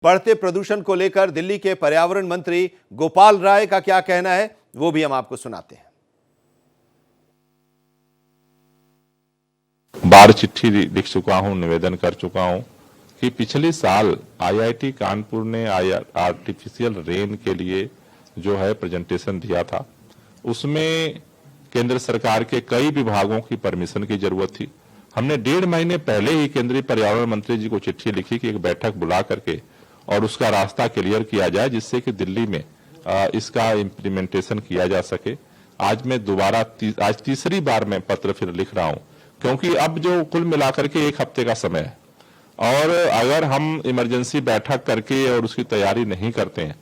बढ़ते प्रदूषण को लेकर दिल्ली के पर्यावरण मंत्री गोपाल राय का क्या कहना है, वो भी हम आपको सुनाते हैं। बार चिट्ठी लिख चुका हूं, निवेदन कर चुका हूं कि पिछले साल आईआईटी कानपुर ने आर्टिफिशियल रेन के लिए जो है प्रेजेंटेशन दिया था, उसमें केंद्र सरकार के कई विभागों की परमिशन की जरूरत थी। हमने 1.5 महीने पहले ही केंद्रीय पर्यावरण मंत्री जी को चिट्ठी लिखी कि एक बैठक बुला करके और उसका रास्ता क्लियर किया जाए, जिससे कि दिल्ली में इसका इम्प्लीमेंटेशन किया जा सके। आज मैं दोबारा आज तीसरी बार मैं पत्र फिर लिख रहा हूं, क्योंकि अब जो कुल मिलाकर के 1 हफ्ते का समय है और अगर हम इमरजेंसी बैठक करके और उसकी तैयारी नहीं करते हैं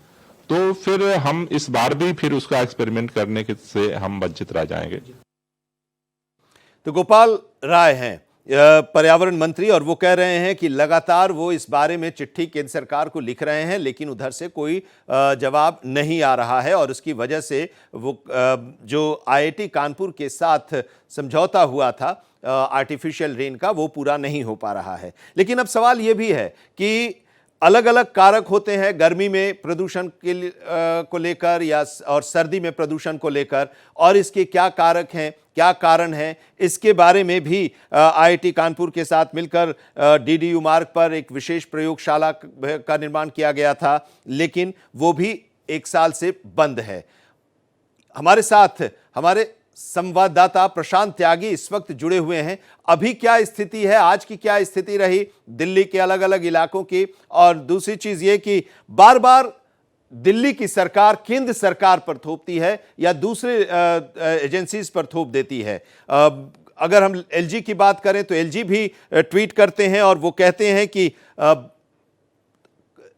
तो फिर हम इस बार भी फिर उसका एक्सपेरिमेंट करने से हम वंचित रह जाएंगे। तो गोपाल राय हैं पर्यावरण मंत्री, और वो कह रहे हैं कि लगातार वो इस बारे में चिट्ठी केंद्र सरकार को लिख रहे हैं, लेकिन उधर से कोई जवाब नहीं आ रहा है और उसकी वजह से वो जो आईआईटी कानपुर के साथ समझौता हुआ था आर्टिफिशियल रेन का, वो पूरा नहीं हो पा रहा है। लेकिन अब सवाल ये भी है कि अलग अलग कारक होते हैं गर्मी में प्रदूषण के को लेकर या और सर्दी में प्रदूषण को लेकर, और इसके क्या कारक हैं, क्या कारण है, इसके बारे में भी आईआईटी कानपुर के साथ मिलकर डीडीयू मार्ग पर एक विशेष प्रयोगशाला का निर्माण किया गया था, लेकिन वो भी 1 साल से बंद है। हमारे साथ हमारे संवाददाता प्रशांत त्यागी इस वक्त जुड़े हुए हैं। अभी क्या स्थिति है, आज की क्या स्थिति रही दिल्ली के अलग अलग इलाकों की, और दूसरी चीज ये कि बार बार दिल्ली की सरकार केंद्र सरकार पर थोपती है या दूसरे एजेंसीज पर थोप देती है। अगर हम एलजी की बात करें तो एलजी भी ट्वीट करते हैं और वो कहते हैं कि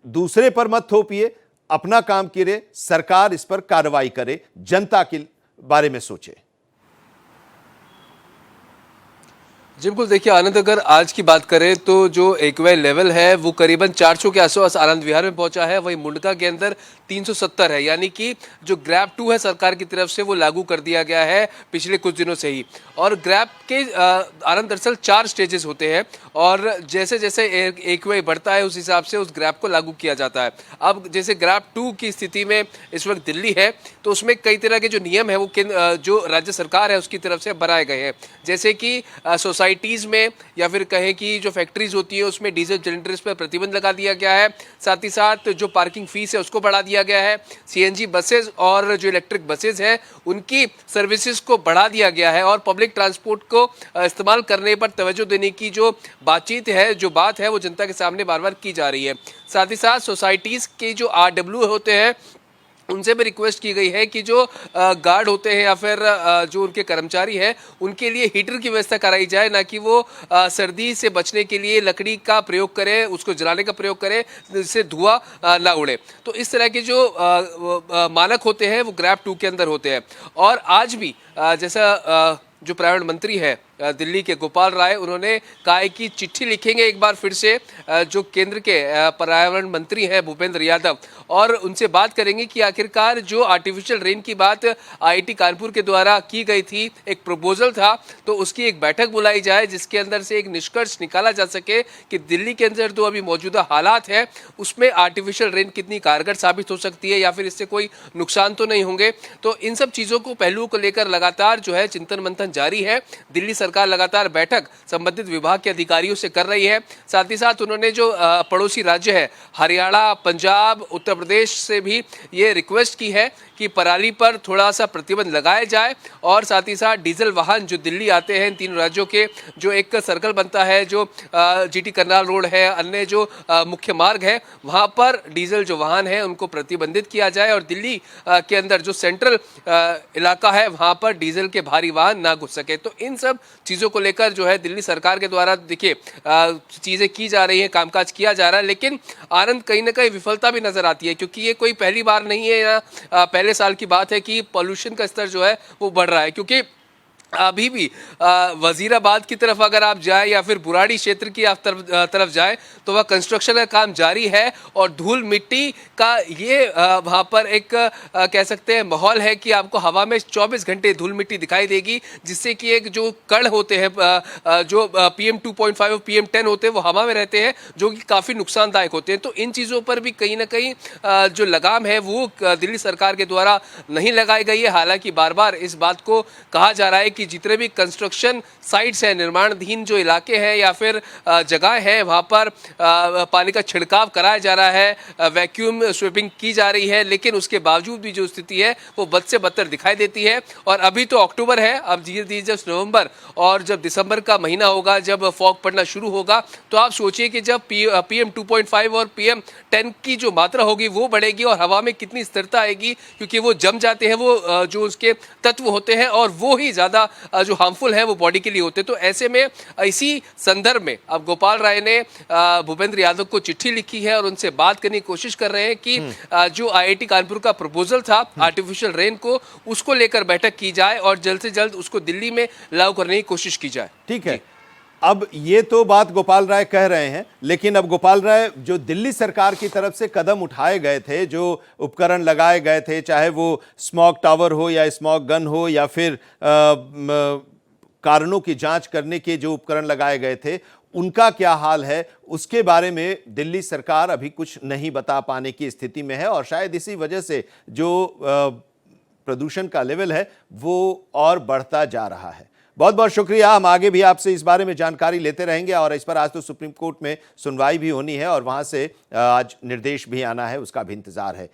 दूसरे पर मत थोपिए, अपना काम कीजिए, सरकार इस पर कार्रवाई करे, जनता के बारे में सोचे। जी बिल्कुल, देखिए आनंद, अगर आज की बात करें तो जो एक्यूआई लेवल है वो करीबन 400 के आसपास आनंद विहार में पहुंचा है, वहीं मुंडका के अंदर 370 है, यानी कि जो ग्रैब 2 है सरकार की तरफ से वो लागू कर दिया गया है पिछले कुछ दिनों से ही। और ग्रैब के आनंद दरअसल 4 स्टेजेस होते हैं और जैसे जैसे एक्यूआई बढ़ता है उस हिसाब से उस ग्रैब को लागू किया जाता है। अब जैसे ग्रैब 2 की स्थिति में इस वक्त दिल्ली है, तो उसमें कई तरह के जो नियम है वो जो राज्य सरकार है उसकी तरफ से बनाए गए हैं, जैसे कि सोसाइटीज़ में या फिर कहें कि जो फैक्ट्रीज होती है उसमें डीजल सिलेंडर्स पर प्रतिबंध लगा दिया गया है। साथ ही साथ जो पार्किंग फीस है उसको बढ़ा दिया गया है। सीएनजी बसेज और जो इलेक्ट्रिक बसेज हैं उनकी सर्विसेज को बढ़ा दिया गया है और पब्लिक ट्रांसपोर्ट को इस्तेमाल करने पर तवज्जो देने की जो बात है वो जनता के सामने बार बार की जा रही है। साथ ही साथ सोसाइटीज़ के जो आरडब्ल्यू होते हैं उनसे भी रिक्वेस्ट की गई है कि जो गार्ड होते हैं या फिर जो उनके कर्मचारी हैं उनके लिए हीटर की व्यवस्था कराई जाए, ना कि वो सर्दी से बचने के लिए लकड़ी का प्रयोग करें, उसको जलाने का प्रयोग करें जिससे धुआं ना उड़े। तो इस तरह के जो मानक होते हैं वो ग्रैब 2 के अंदर होते हैं। और आज भी जैसा जो पर्यावरण मंत्री है दिल्ली के गोपाल राय, उन्होंने कहा है कि चिट्ठी लिखेंगे एक बार फिर से जो केंद्र के पर्यावरण मंत्री हैं भूपेंद्र यादव, और उनसे बात करेंगे कि आखिरकार जो आर्टिफिशियल रेन की बात आईआईटी कानपुर के द्वारा की गई थी, एक प्रपोजल था, तो उसकी एक बैठक बुलाई जाए जिसके अंदर से एक निष्कर्ष निकाला जा सके कि दिल्ली के अंदर जो अभी मौजूदा हालात है उसमें आर्टिफिशियल रेन कितनी कारगर साबित हो सकती है या फिर इससे कोई नुकसान तो नहीं होंगे। तो इन सब चीज़ों को, पहलुओं को लेकर लगातार जो है चिंतन मंथन जारी है। दिल्ली सरकार लगातार बैठक संबंधित विभाग के अधिकारियों से कर रही है। साथ ही साथ उन्होंने जो पड़ोसी राज्य है हरियाणा, पंजाब, उत्तर प्रदेश से भी ये रिक्वेस्ट की है कि पराली पर थोड़ा सा प्रतिबंध लगाया जाए, और साथ ही साथ डीजल वाहन जो दिल्ली आते हैं इन 3 राज्यों के, जो एक सर्कल बनता है जो जीटी करनाल रोड है, अन्य जो मुख्य मार्ग है, वहाँ पर डीजल जो वाहन है उनको प्रतिबंधित किया जाए और दिल्ली के अंदर जो सेंट्रल इलाका है वहाँ पर डीजल के भारी वाहन ना घुस सके। तो इन सब चीज़ों को लेकर जो है दिल्ली सरकार के द्वारा देखिए चीज़ें की जा रही हैं, कामकाज किया जा रहा है, लेकिन आनंद कहीं ना कहीं विफलता भी नजर आती है, क्योंकि ये कोई पहली बार नहीं है या पहले साल की बात है कि पॉल्यूशन का स्तर जो है वो बढ़ रहा है। क्योंकि अभी भी वजीराबाद की तरफ अगर आप जाए या फिर बुराड़ी क्षेत्र की आप तरफ जाए तो वह कंस्ट्रक्शन का काम जारी है और धूल मिट्टी का ये वहाँ पर एक कह सकते हैं माहौल है कि आपको हवा में 24 घंटे धूल मिट्टी दिखाई देगी, जिससे कि एक जो कण होते हैं जो PM 2.5 और PM 10 होते हैं वो हवा में रहते हैं, जो कि काफ़ी नुकसानदायक होते हैं। तो इन चीज़ों पर भी कहीं ना कहीं जो लगाम है वो दिल्ली सरकार के द्वारा नहीं लगाई गई है। हालांकि बार बार इस बात को कहा जा रहा है कि जितने भी कंस्ट्रक्शन साइट्स हैं, निर्माणाधीन जो इलाके हैं या फिर जगह है, वहाँ पर पानी का छिड़काव कराया जा रहा है, वैक्यूम स्वीपिंग की जा रही है, लेकिन उसके बावजूद भी जो स्थिति है वो बद से बदतर दिखाई देती है। और अभी तो अक्टूबर है, अब धीरे धीरे जब नवंबर और जब दिसंबर का महीना होगा, जब फॉग पड़ना शुरू होगा, तो आप सोचिए कि जब PM 2.5 और PM 10 की जो मात्रा होगी वो बढ़ेगी और हवा में कितनी स्थिरता आएगी, क्योंकि वो जम जाते हैं, वो जो उसके तत्व होते हैं और वो ही ज़्यादा जो हार्मफुल है वो बॉडी के लिए होते हैं। तो ऐसे में इसी संदर्भ में अब गोपाल राय ने भूपेंद्र यादव को चिट्ठी लिखी है और उनसे बात करने की कोशिश कर रहे हैं कि जो IIT कानपुर का प्रपोजल था आर्टिफिशियल रेन को, उसको लेकर बैठक की जाए और जल्द से जल्द उसको दिल्ली में लागू करने की कोशिश की जाए। ठीक है, अब ये तो बात गोपाल राय कह रहे हैं, लेकिन अब गोपाल राय जो दिल्ली सरकार की तरफ से कदम उठाए गए थे, जो उपकरण लगाए गए थे, चाहे वो स्मॉग टावर हो या स्मॉग गन हो या फिर कारणों की जांच करने के जो उपकरण लगाए गए थे, उनका क्या हाल है, उसके बारे में दिल्ली सरकार अभी कुछ नहीं बता पाने की स्थिति में है और शायद इसी वजह से जो प्रदूषण का लेवल है वो और बढ़ता जा रहा है। बहुत बहुत शुक्रिया, हम आगे भी आपसे इस बारे में जानकारी लेते रहेंगे और इस पर आज तो सुप्रीम कोर्ट में सुनवाई भी होनी है और वहां से आज निर्देश भी आना है, उसका भी इंतजार है।